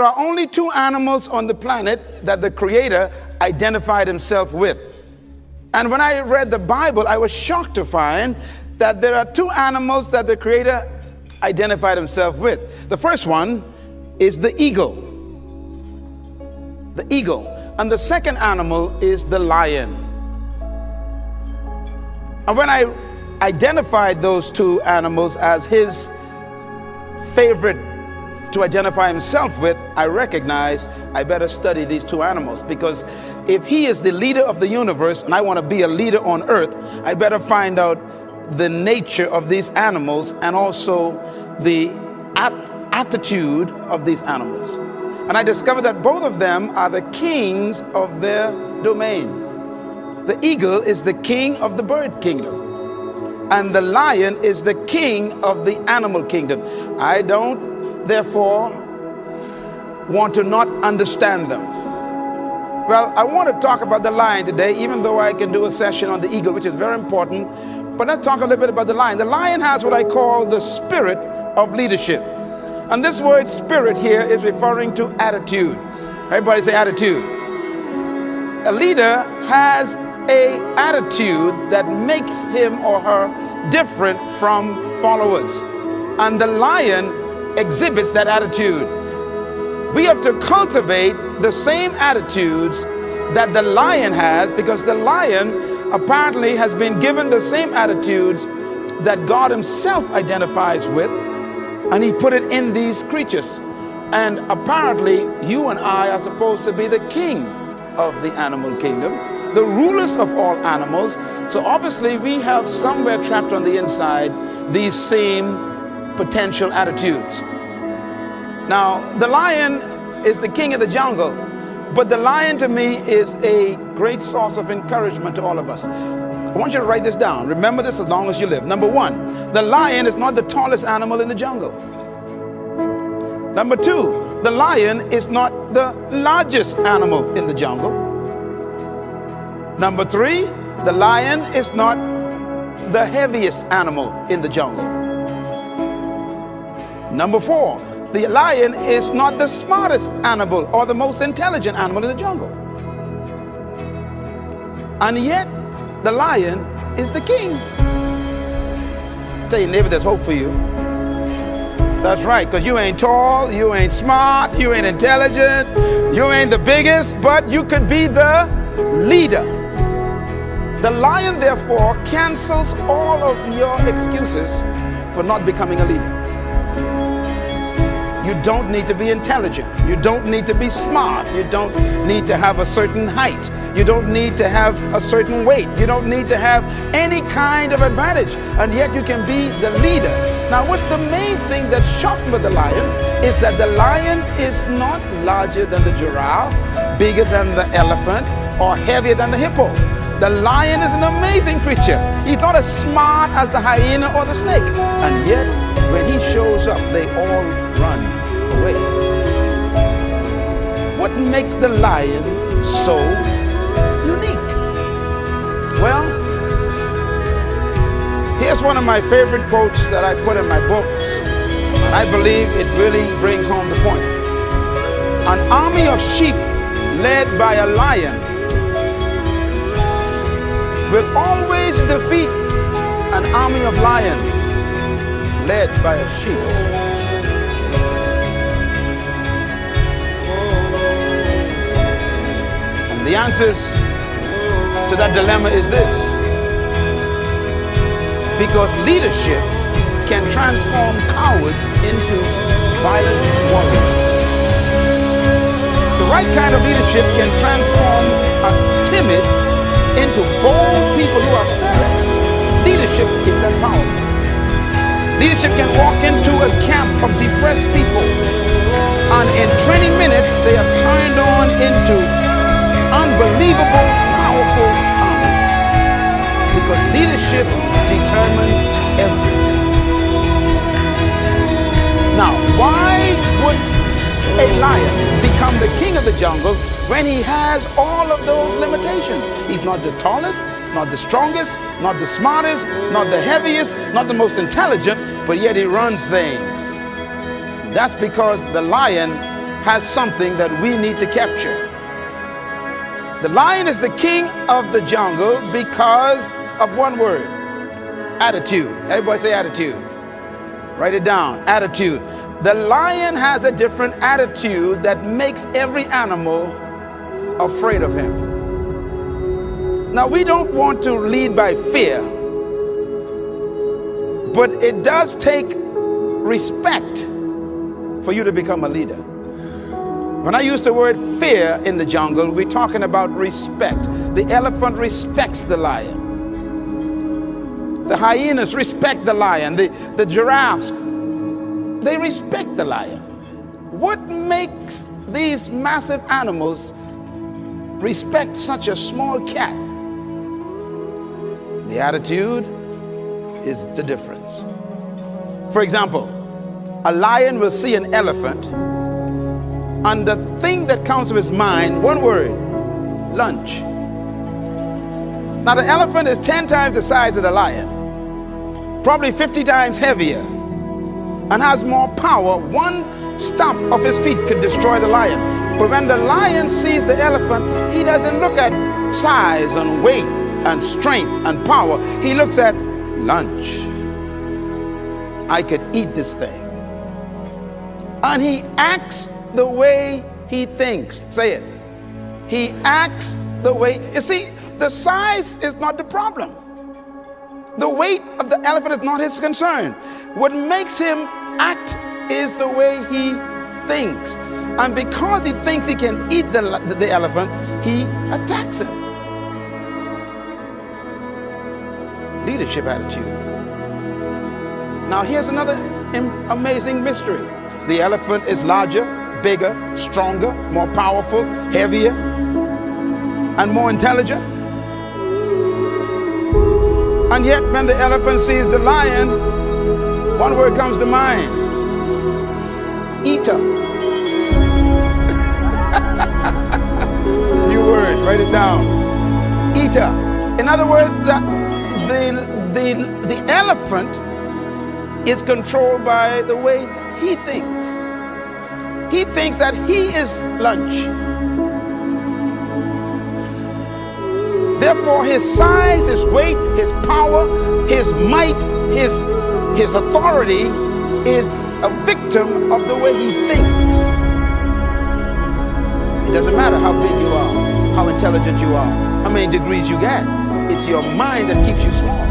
there are only two animals on the planet that the Creator identified himself with. And when I read the Bible, I was shocked to find that there are two animals that the Creator identified himself with. The first one is the eagle. The eagle. And the second animal is the lion. And when I identified those two animals as his favorite to identify himself with, I recognized I better study these two animals, because if he is the leader of the universe and I want to be a leader on earth, I better find out the nature of these animals and also the attitude of these animals. And I discovered that both of them are the kings of their domain. The eagle is the king of the bird kingdom, and the lion is the king of the animal kingdom. I don't, therefore, want to not understand them. Well, I want to talk about the lion today, even though I can do a session on the eagle, which is very important. But let's talk a little bit about the lion. The lion has what I call the spirit of leadership. And this word spirit here is referring to attitude. Everybody say attitude. A leader has an attitude that makes him or her different from followers. And the lion exhibits that attitude. We have to cultivate the same attitudes that the lion has, because the lion apparently has been given the same attitudes that God himself identifies with, and he put it in these creatures. And apparently you and I are supposed to be the king of the animal kingdom, the rulers of all animals. So obviously we have somewhere trapped on the inside these same potential attitudes. Now, the lion is the king of the jungle, but the lion to me is a great source of encouragement to all of us. I want you to write this down. Remember this as long as you live. Number one, the lion is not the tallest animal in the jungle. Number two, the lion is not the largest animal in the jungle. Number three, the lion is not the heaviest animal in the jungle. Number four, the lion is not the smartest animal or the most intelligent animal in the jungle. And yet, the lion is the king. Tell your neighbor there's hope for you. That's right, because you ain't tall, you ain't smart, you ain't intelligent, you ain't the biggest, but you could be the leader. The lion, therefore, cancels all of your excuses for not becoming a leader. You don't need to be intelligent. You don't need to be smart. You don't need to have a certain height. You don't need to have a certain weight. You don't need to have any kind of advantage. And yet you can be the leader. Now, what's the main thing that shocks me about the lion is that the lion is not larger than the giraffe, bigger than the elephant, or heavier than the hippo. The lion is an amazing creature. He's not as smart as the hyena or the snake. And yet, when he shows up, they all run away. What makes the lion so unique? Well, here's one of my favorite quotes that I put in my books, and I believe it really brings home the point. An army of sheep led by a lion will always defeat an army of lions led by a sheep. And the answers to that dilemma is this: because leadership can transform cowards into violent warriors. The right kind of leadership can transform a timid into bold people who are fearless. Leadership is that powerful. Leadership can walk into a camp of depressed people, and in 20 minutes they are turned on into unbelievable, powerful armies. Because leadership determines everything. Now, why would a lion become the king of the jungle when he has all of those limitations? He's not the tallest, not the strongest, not the smartest, not the heaviest, not the most intelligent, but yet he runs things. That's because the lion has something that we need to capture. The lion is the king of the jungle because of one word: attitude. Everybody say attitude. Write it down. Attitude. The lion has a different attitude that makes every animal afraid of him. Now, we don't want to lead by fear, but it does take respect for you to become a leader. When I use the word fear in the jungle, we're talking about respect. The elephant respects the lion. The hyenas respect the lion. The giraffes, they respect the lion. What makes these massive animals respect such a small cat? The attitude is the difference. For example, a lion will see an elephant, and the thing that comes to his mind, one word: lunch. Now, the elephant is 10 times the size of the lion, probably 50 times heavier, and has more power. One stomp of his feet could destroy the lion. But when the lion sees the elephant, he doesn't look at size and weight and strength and power. He looks at lunch. I could eat this thing. And he acts the way he thinks. Say it. He acts the way. You see, the size is not the problem. The weight of the elephant is not his concern. What makes him act is the way he thinks. And because he thinks he can eat the elephant, he attacks him. Leadership attitude. Now, here's another amazing mystery. The elephant is larger, bigger, stronger, more powerful, heavier, and more intelligent. And yet, when the elephant sees the lion, one word comes to mind: eater. New word, write it down. Eater. In other words, the elephant is controlled by the way he thinks. He thinks that he is lunch. Therefore, his size, his weight, his power, his might, his authority is a victim of the way he thinks. It doesn't matter how big you are, how intelligent you are, how many degrees you get. It's your mind that keeps you small.